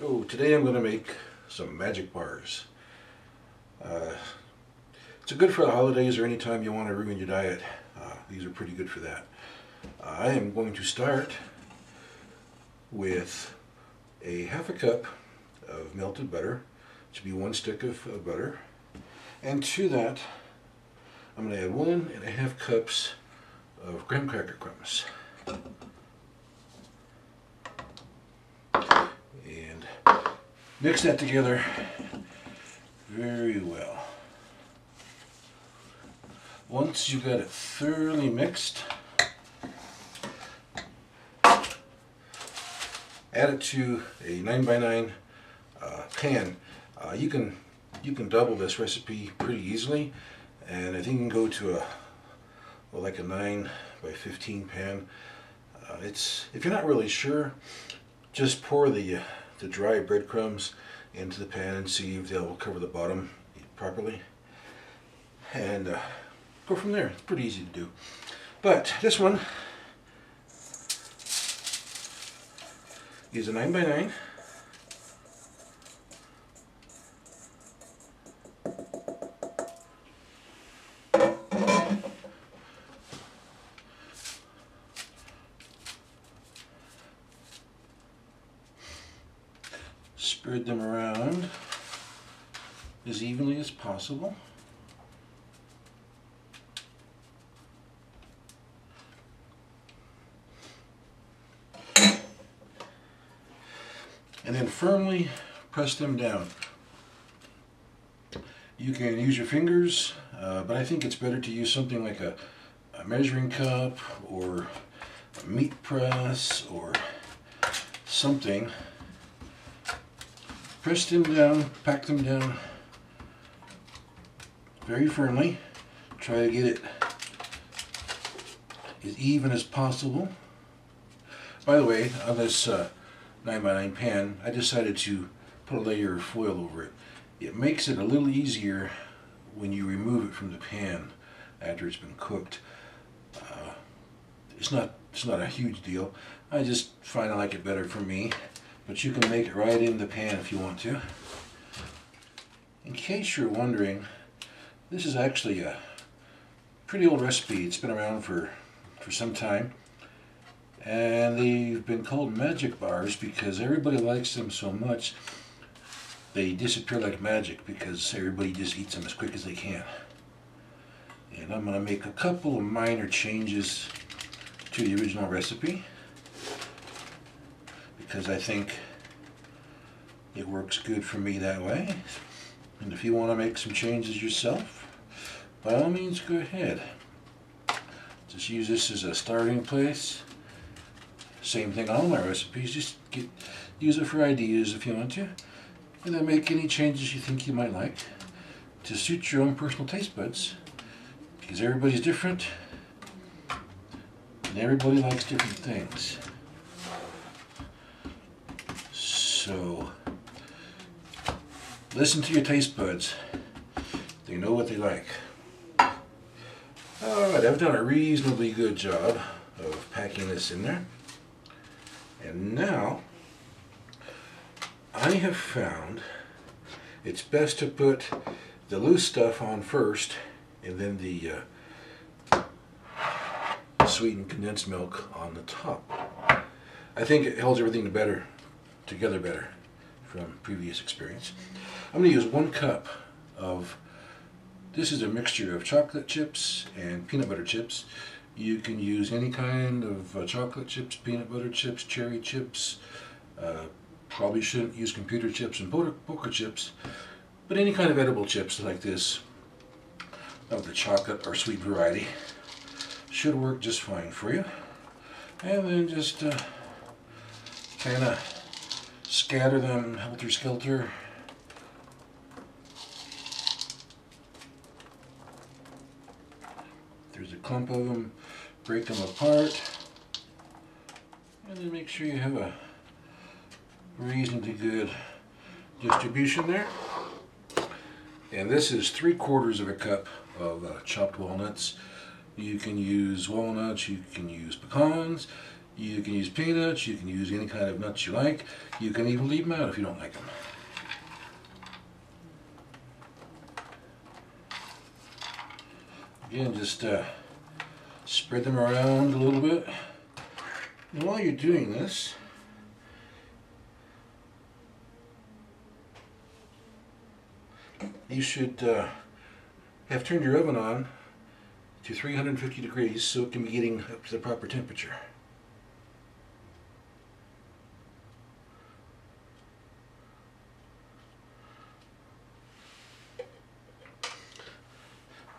Oh, today I'm going to make some magic bars. It's good for the holidays or anytime you want to ruin your diet. These are pretty good for that. I am going to start with a half a cup of melted butter. It should be 1 stick of butter. And to that, I'm going to add 1.5 cups of graham cracker crumbs. And mix that together very well. Once you've got it thoroughly mixed, add it to a 9x9 pan. You can double this recipe pretty easily, and I think you can go to like a 9x15 pan. If you're not really sure, just pour the dry breadcrumbs into the pan and see if they'll cover the bottom properly, and go from there. It's pretty easy to do. But this one is a 9x9. Spread them around as evenly as possible. And then firmly press them down. You can use your fingers, but I think it's better to use something like a measuring cup or a meat press or something. Press them down, pack them down very firmly. Try to get it as even as possible. By the way, on this 9x9 pan, I decided to put a layer of foil over it. It makes it a little easier when you remove it from the pan after it's been cooked. It's not a huge deal. I just find I like it better for me. But you can make it right in the pan if you want to. In case you're wondering, this is actually a pretty old recipe. It's been around for some time. And they've been called magic bars because everybody likes them so much they disappear like magic because everybody just eats them as quick as they can. And I'm going to make a couple of minor changes to the original recipe, because I think it works good for me that way. And if you want to make some changes yourself, by all means go ahead. Just use this as a starting place. Same thing on all my recipes, just use it for ideas if you want to, and then make any changes you think you might like to suit your own personal taste buds, because everybody's different and everybody likes different things. So, listen to your taste buds. They know what they like. Alright, I've done a reasonably good job of packing this in there. And now, I have found it's best to put the loose stuff on first, and then the sweetened condensed milk on the top. I think it holds everything together better from previous experience. I'm going to use 1 cup of, this is a mixture of chocolate chips and peanut butter chips. You can use any kind of chocolate chips, peanut butter chips, cherry chips. Probably shouldn't use computer chips and poker chips, but any kind of edible chips like this of the chocolate or sweet variety should work just fine for you. And then just kind of scatter them helter-skelter. There's a clump of them, break them apart, and then make sure you have a reasonably good distribution there. And this is 3/4 of a cup of chopped walnuts. You can use walnuts, you can use pecans, You can use peanuts, you can use any kind of nuts you like. You can even leave them out if you don't like them. Again, just spread them around a little bit. And while you're doing this, you should have turned your oven on to 350 degrees so it can be getting up to the proper temperature.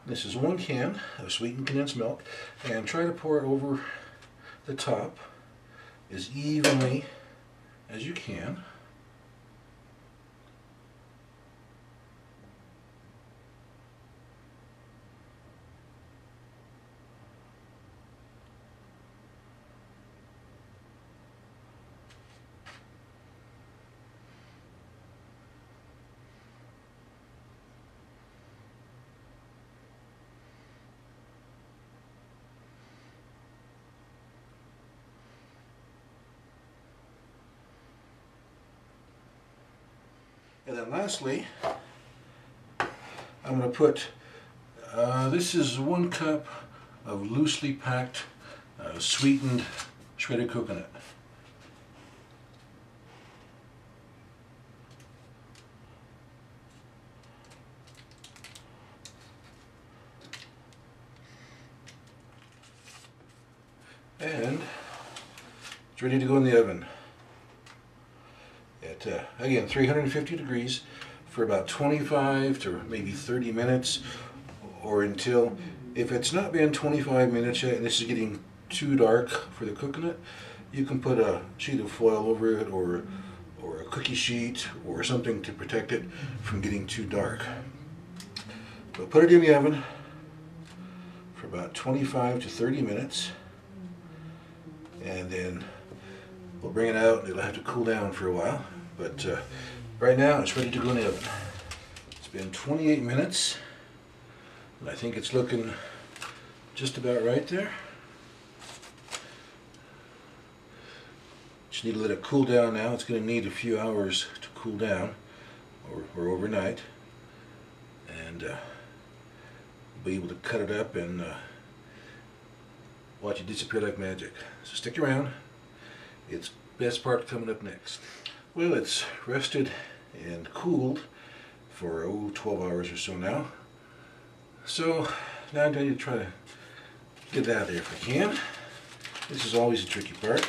This is 1 can of sweetened condensed milk, and try to pour it over the top as evenly as you can. And then lastly, I'm going to put, this is 1 cup of loosely packed sweetened shredded coconut. And it's ready to go in the oven. At, again, 350 degrees for about 25 to maybe 30 minutes, or until, if it's not been 25 minutes yet and this is getting too dark for the coconut, you can put a sheet of foil over it, or a cookie sheet or something to protect it from getting too dark. But put it in the oven for about 25 to 30 minutes, and then we'll bring it out and it'll have to cool down for a while. But right now it's ready to go in the oven. It's been 28 minutes, and I think it's looking just about right there. Just need to let it cool down now. It's going to need a few hours to cool down, or overnight, and we'll be able to cut it up and watch it disappear like magic. So stick around. It's best part coming up next. Well, it's rested and cooled for 12 hours or so now. So now I'm going to try to get it out of there if I can. This is always a tricky part.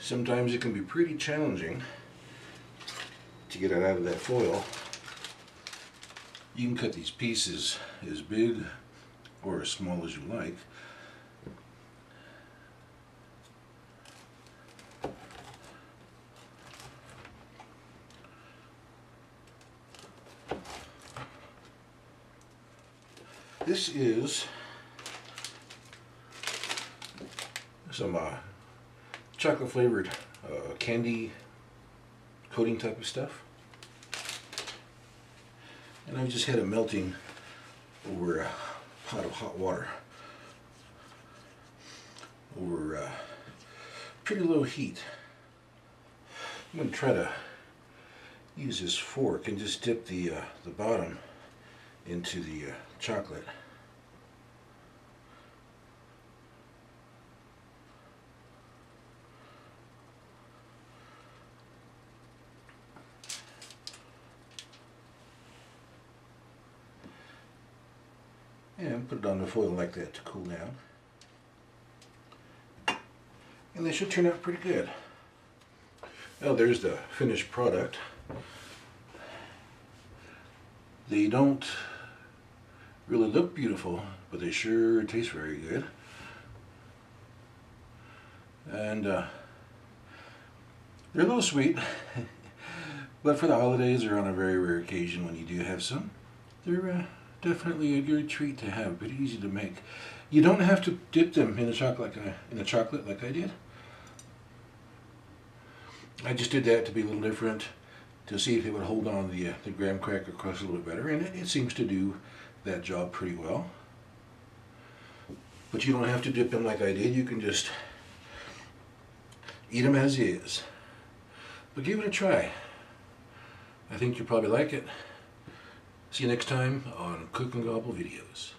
Sometimes it can be pretty challenging to get it out of that foil. You can cut these pieces as big or as small as you like. This is some chocolate flavored candy coating type of stuff, and I've just had it melting over a pot of hot water over pretty low heat. I'm going to try to use this fork and just dip the bottom into the chocolate. And put it on the foil like that to cool down. And they should turn out pretty good. Well, there's the finished product. They don't really look beautiful, but they sure taste very good. And they're a little sweet, but for the holidays or on a very rare occasion when you do have some, they're definitely a good treat to have, but easy to make. You don't have to dip them in the chocolate like I did. I just did that to be a little different, to see if it would hold on the graham cracker crust a little bit better, and it seems to do that job pretty well. But you don't have to dip them like I did. You can just eat them as is. But give it a try. I think you'll probably like it. See you next time on Cook and Gobble videos.